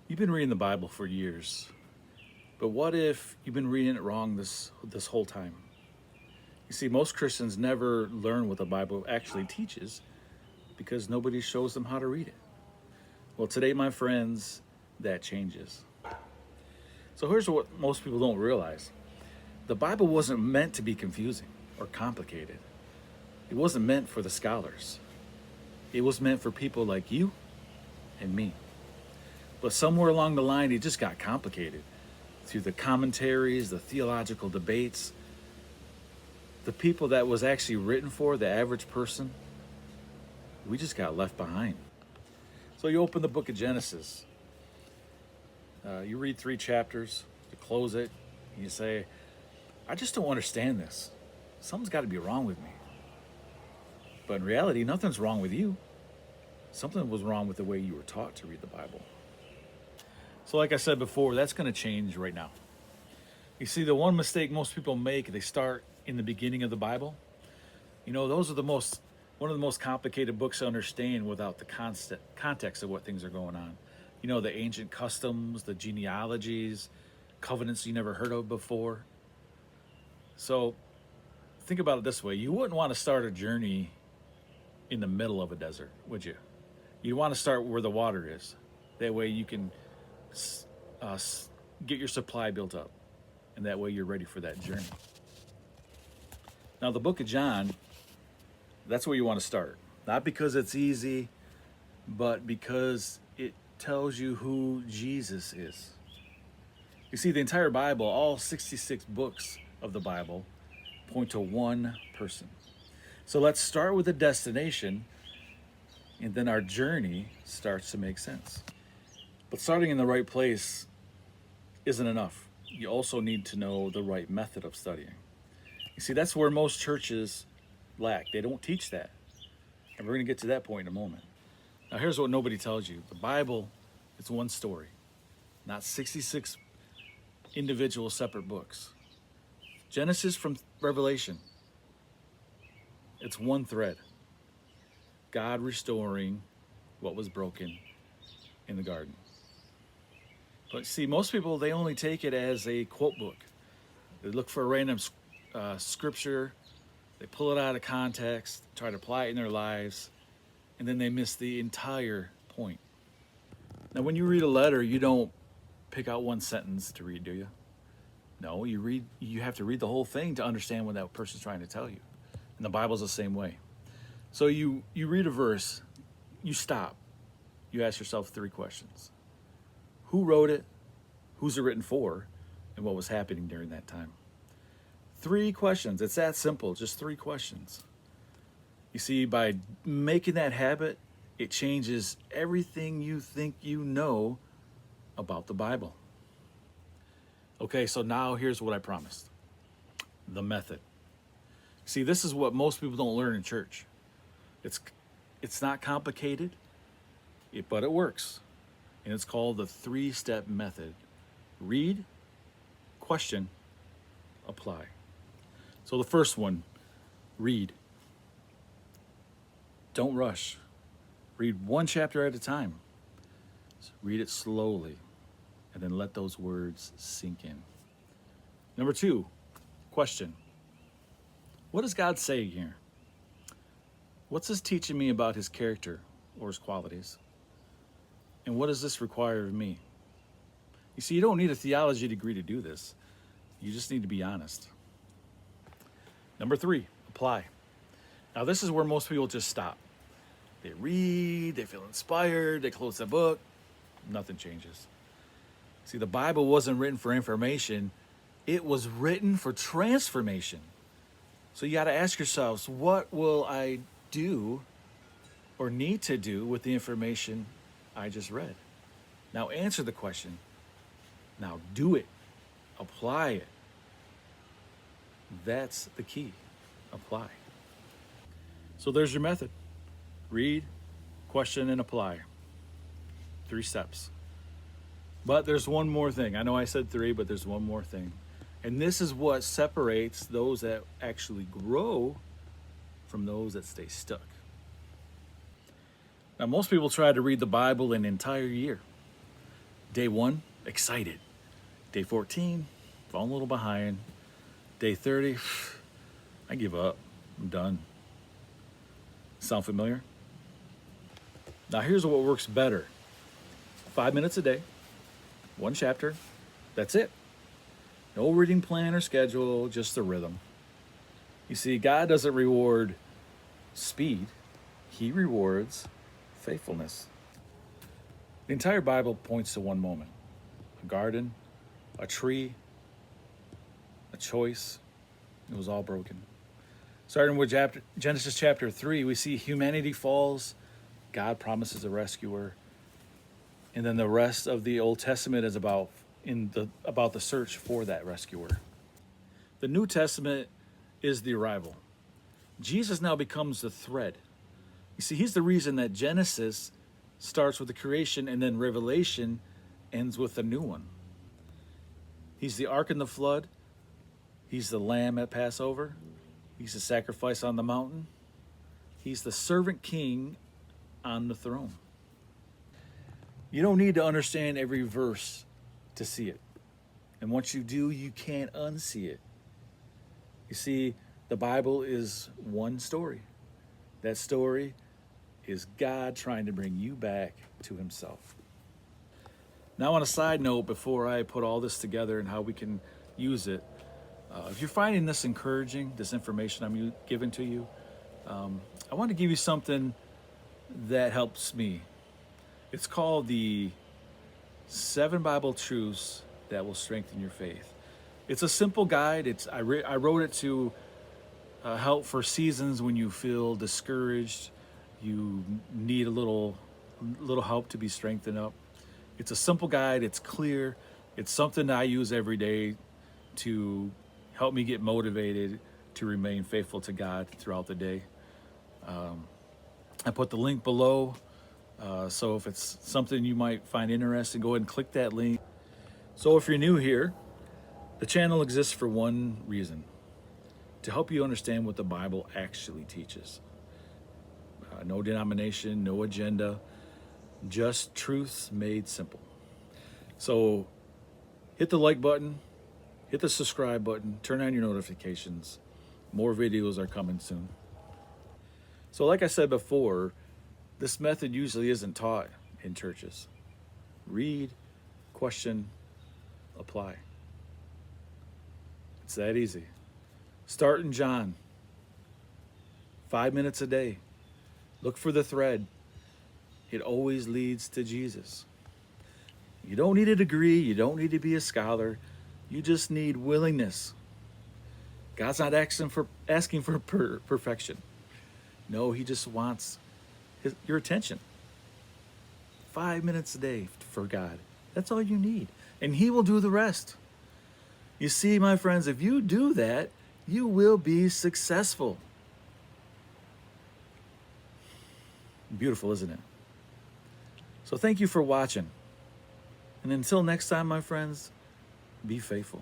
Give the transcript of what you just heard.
You've been reading the Bible for years, but what if you've been reading it wrong this whole time? You see, most Christians never learn what the Bible actually teaches because nobody shows them how to read it. Well, today, my friends, that changes. So here's what most people don't realize. The Bible wasn't meant to be confusing or complicated. It wasn't meant for the scholars. It was meant for people like you and me. But somewhere along the line, it just got complicated. Through the commentaries, the theological debates, the people that was actually written for, the average person, we just got left behind. So you open the book of Genesis. You read 3 chapters, you close it, and you say, I just don't understand this. Something's got to be wrong with me. But in reality, nothing's wrong with you. Something was wrong with the way you were taught to read the Bible. So like I said before, that's going to change right now. You see, the one mistake most people make, they start in the beginning of the Bible. You know, those are one of the most complicated books to understand without the context of what things are going on. You know, the ancient customs, the genealogies, covenants you never heard of before. So think about it this way. You wouldn't want to start a journey in the middle of a desert, would you? You want to start where the water is. That way you can get your supply built up. And that way you're ready for that journey. Now, the book of John, that's where you want to start. Not because it's easy, but because it tells you who Jesus is. You see, the entire Bible, all 66 books of the Bible, point to one person. So let's start with the destination, and then our journey starts to make sense. But starting in the right place isn't enough. You also need to know the right method of studying. You see, that's where most churches lack. They don't teach that. And we're going to get to that point in a moment. Now, here's what nobody tells you. The Bible is one story, not 66 individual separate books. Genesis from Revelation, it's one thread. God restoring what was broken in the garden. But see, most people, they only take it as a quote book. They look for a random scripture, they pull it out of context, try to apply it in their lives, and then they miss the entire point. Now, when you read a letter, you don't pick out one sentence to read, do you? No, you have to read the whole thing to understand what that person's trying to tell you. And the Bible's the same way. So you read a verse, you stop, you ask yourself 3 questions. Who wrote it? Who's it written for? And what was happening during that time? 3 questions. It's that simple, just 3 questions. You see, by making that habit, it changes everything you think you know about the Bible. Okay, so now here's what I promised. The method. See, this is what most people don't learn in church. It's not complicated, but it works. And it's called the 3-step method. Read, question, apply. So the first one, read. Don't rush. Read 1 chapter at a time. Read it slowly, and then let those words sink in. Number 2, question. What does God say here? What's this teaching me about his character or his qualities? And what does this require of me? You see, you don't need a theology degree to do this. You just need to be honest. Number 3, apply. Now, this is where most people just stop. They read, they feel inspired, they close the book, nothing changes. See, the Bible wasn't written for information, it was written for transformation. So you got to ask yourselves, what will I do or need to do with the information I just read? Now answer the question. Now do it. Apply it. That's the key. Apply. So there's your method. Read, question, and apply. 3 steps. But there's one more thing. I know I said 3, but there's one more thing. And this is what separates those that actually grow from those that stay stuck. Now, most people try to read the Bible an entire year. Day 1, excited. Day 14, falling a little behind. Day 30, I give up. I'm done. Sound familiar? Now here's what works better. 5 minutes a day, one chapter, that's it. No reading plan or schedule, just the rhythm. You see, God doesn't reward speed, He rewards faithfulness. The entire Bible points to one moment: a garden, a tree, a choice. It was all broken. Starting with Genesis chapter 3, we see humanity falls, God promises a rescuer, and then the rest of the Old Testament is about the search for that rescuer. The New Testament is the arrival. Jesus now becomes the thread. You see, he's the reason that Genesis starts with the creation and then Revelation ends with a new one. He's the ark in the flood. He's the lamb at Passover. He's the sacrifice on the mountain. He's the servant king on the throne. You don't need to understand every verse to see it. And once you do, you can't unsee it. You see, the Bible is one story. That story is God trying to bring you back to himself. Now, on a side note, before I put all this together and how we can use it, if you're finding this encouraging, this information I'm giving to you, I want to give you something that helps me. It's called the 7 Bible Truths that will strengthen your faith. It's a simple guide. I wrote it to help for seasons when you feel discouraged, you need a little help to be strengthened up. It's a simple guide. It's clear. It's something that I use every day to help me get motivated to remain faithful to God throughout the day. I put the link below, so if it's something you might find interesting, go ahead and click that link. So if you're new here, the channel exists for one reason: to help you understand what the Bible actually teaches. No denomination, no agenda, just truths made simple. So hit the like button, hit the subscribe button, turn on your notifications. More videos are coming soon. So like I said before, this method usually isn't taught in churches. Read, question, apply. It's that easy. Start in John. 5 minutes a day. Look for the thread. It always leads to Jesus. You don't need a degree. You don't need to be a scholar. You just need willingness. God's not asking for perfection. No, he just wants your attention. 5 minutes a day for God. That's all you need. And he will do the rest. You see, my friends, if you do that, you will be successful. Beautiful, isn't it? So thank you for watching. And until next time, my friends, be faithful.